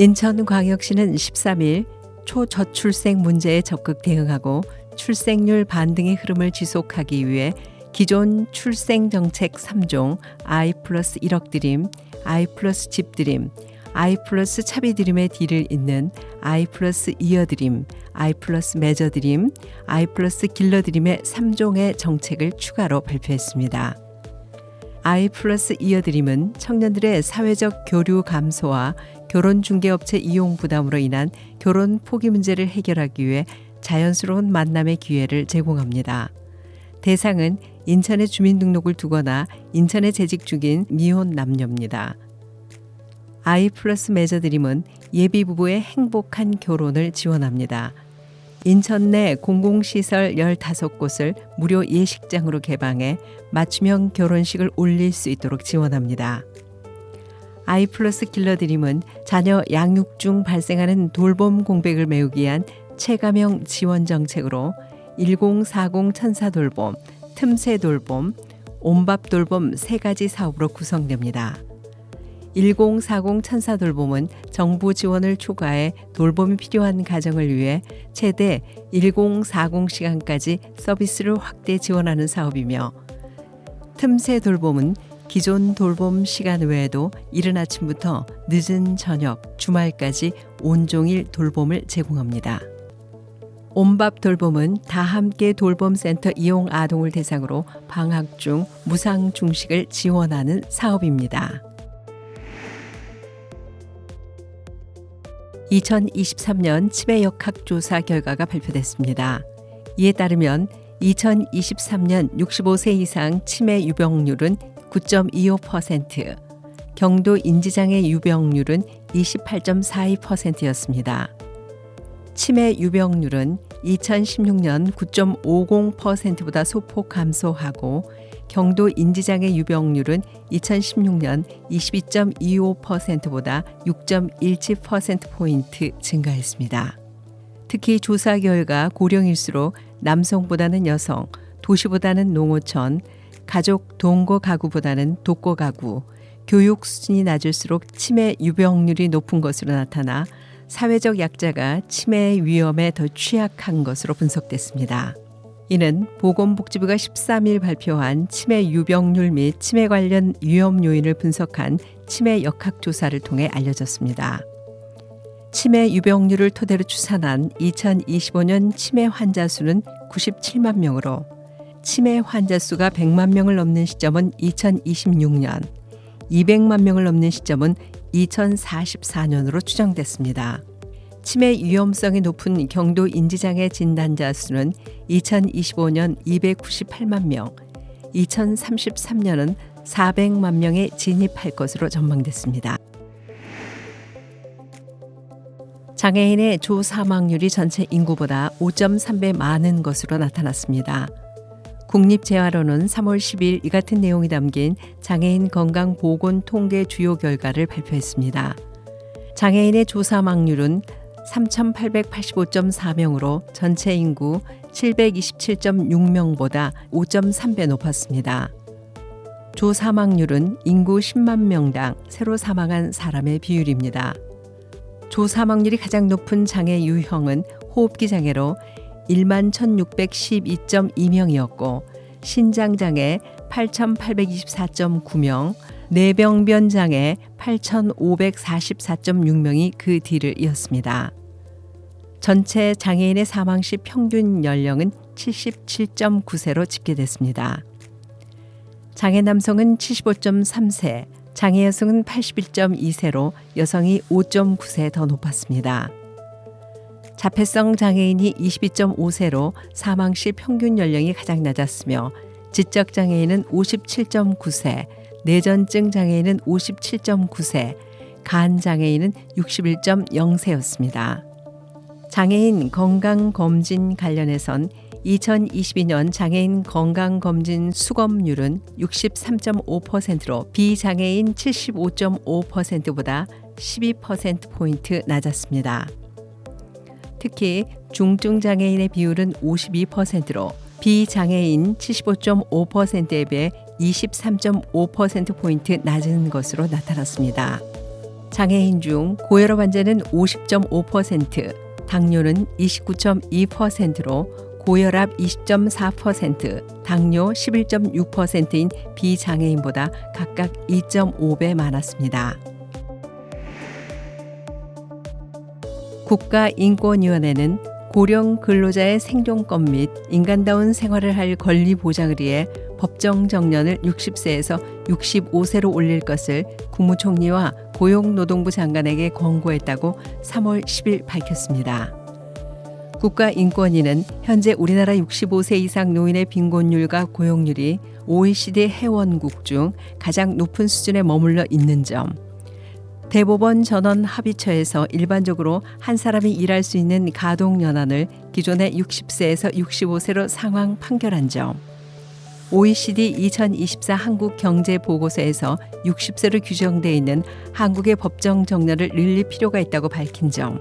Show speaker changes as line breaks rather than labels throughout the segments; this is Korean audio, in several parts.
인천광역시는 13일 초저출생 문제에 적극 대응하고 출생률 반등의 흐름을 지속하기 위해 기존 출생정책 3종 I 플러스 1억 드림, I 플러스 집 드림, I 플러스 차비 드림의 D를 잇는 I 플러스 이어 드림, I 플러스 매저 드림, I 플러스 길러 드림의 3종의 정책을 추가로 발표했습니다. I 플러스 이어 드림은 청년들의 사회적 교류 감소와 결혼중개업체 이용 부담으로 인한 결혼 포기 문제를 해결하기 위해 자연스러운 만남의 기회를 제공합니다. 대상은 인천에 주민등록을 두거나 인천에 재직 중인 미혼 남녀입니다. I 플러스 매저 드림은 예비부부의 행복한 결혼을 지원합니다. 인천 내 공공시설 15곳을 무료 예식장으로 개방해 맞춤형 결혼식을 올릴 수 있도록 지원합니다. I 플러스 길러 드림은 자녀 양육 중 발생하는 돌봄 공백을 메우기 위한 체감형 지원 정책으로 1040 천사 돌봄, 틈새 돌봄, 온밥 돌봄 3가지 사업으로 구성됩니다. 1040 천사 돌봄은 정부 지원을 초과해 돌봄이 필요한 가정을 위해 최대 1040시간까지 서비스를 확대 지원하는 사업이며, 틈새 돌봄은 기존 돌봄 시간 외에도 이른 아침부터 늦은 저녁, 주말까지 온종일 돌봄을 제공합니다. 온밥 돌봄은 다함께 돌봄센터 이용 아동을 대상으로 방학 중 무상 중식을 지원하는 사업입니다. 2023년 치매 역학조사 결과가 발표됐습니다. 이에 따르면 2023년 65세 이상 치매 유병률은 9.25%, 경도 인지장애 유병률은 28.42%였습니다. 치매 유병률은 2016년 9.50%보다 소폭 감소하고 경도 인지장애 유병률은 2016년 22.25%보다 6.17%포인트 증가했습니다. 특히 조사 결과 고령일수록 남성보다는 여성, 도시보다는 농어촌, 가족 동거 가구보다는 독거 가구, 교육 수준이 낮을수록 치매 유병률이 높은 것으로 나타나 사회적 약자가 치매 위험에 더 취약한 것으로 분석됐습니다. 이는 보건복지부가 13일 발표한 치매 유병률 및 치매 관련 위험 요인을 분석한 치매 역학조사를 통해 알려졌습니다. 치매 유병률을 토대로 추산한 2025년 치매 환자 수는 97만 명으로 치매 환자 수가 100만 명을 넘는 시점은 2026년, 200만 명을 넘는 시점은 2044년으로 추정됐습니다. 치매 위험성이 높은 경도 인지장애 진단자 수는 2025년 298만 명, 2033년은 400만 명에 진입할 것으로 전망됐습니다. 장애인의 조 사망률이 전체 인구보다 5.3배 많은 것으로 나타났습니다. 국립재활원은 3월 10일 이 같은 내용이 담긴 장애인 건강보건 통계 주요 결과를 발표했습니다. 장애인의 조사망률은 3,885.4명으로 전체 인구 727.6명보다 5.3배 높았습니다. 조사망률은 인구 10만 명당 새로 사망한 사람의 비율입니다. 조사망률이 가장 높은 장애 유형은 호흡기 장애로 11,612.2명이었고 신장장애 8,824.9명, 뇌병변장애 8,544.6명이 그 뒤를 이었습니다. 전체 장애인의 사망 시 평균 연령은 77.9세로 집계됐습니다. 장애 남성은 75.3세, 장애 여성은 81.2세로 여성이 5.9세 더 높았습니다. 자폐성 장애인이 22.5세로 사망 시 평균 연령이 가장 낮았으며 지적 장애인은 57.9세, 뇌전증 장애인은 57.9세, 간 장애인은 61.0세였습니다. 장애인 건강검진 관련해선 2022년 장애인 건강검진 수검률은 63.5%로 비장애인 75.5%보다 12%포인트 낮았습니다. 특히 중증 장애인의 비율은 52%로 비장애인 75.5%에 비해 23.5%포인트 낮은 것으로 나타났습니다. 장애인 중 고혈압 환자는 50.5%, 당뇨는 29.2%로 고혈압 20.4%, 당뇨 11.6%인 비장애인보다 각각 2.5배 많았습니다. 국가인권위원회는 고령 근로자의 생존권 및 인간다운 생활을 할 권리 보장을 위해 법정 정년을 60세에서 65세로 올릴 것을 국무총리와 고용노동부 장관에게 권고했다고 3월 10일 밝혔습니다. 국가인권위는 현재 우리나라 65세 이상 노인의 빈곤율과 고용률이 OECD 회원국 중 가장 높은 수준에 머물러 있는 점, 대법원 전원 합의처에서 일반적으로 한 사람이 일할 수 있는 가동연한을 기존의 60세에서 65세로 상향 판결한 점, OECD 2024 한국경제보고서에서 60세로 규정되어 있는 한국의 법정 정년을 늘릴 필요가 있다고 밝힌 점,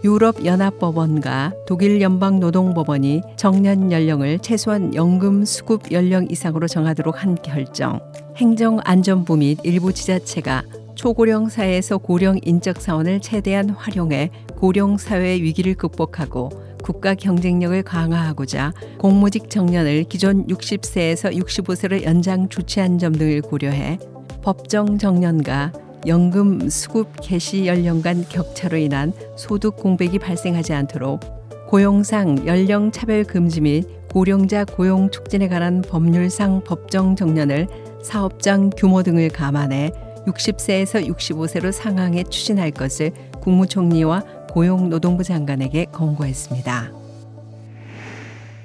유럽연합법원과 독일 연방노동법원이 정년 연령을 최소한 연금 수급 연령 이상으로 정하도록 한 결정, 행정안전부 및 일부 지자체가 초고령 사회에서 고령 인적 사원을 최대한 활용해 고령 사회의 위기를 극복하고 국가 경쟁력을 강화하고자 공무직 정년을 기존 60세에서 65세로 연장 조치한 점 등을 고려해 법정 정년과 연금 수급 개시 연령 간 격차로 인한 소득 공백이 발생하지 않도록 고용상 연령 차별 금지 및 고령자 고용 촉진에 관한 법률상 법정 정년을 사업장 규모 등을 감안해 60세에서 65세로 상향해 추진할 것을 국무총리와 고용노동부 장관에게 권고했습니다.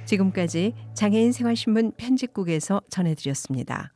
지금까지 장애인 생활신문 편집국에서 전해드렸습니다.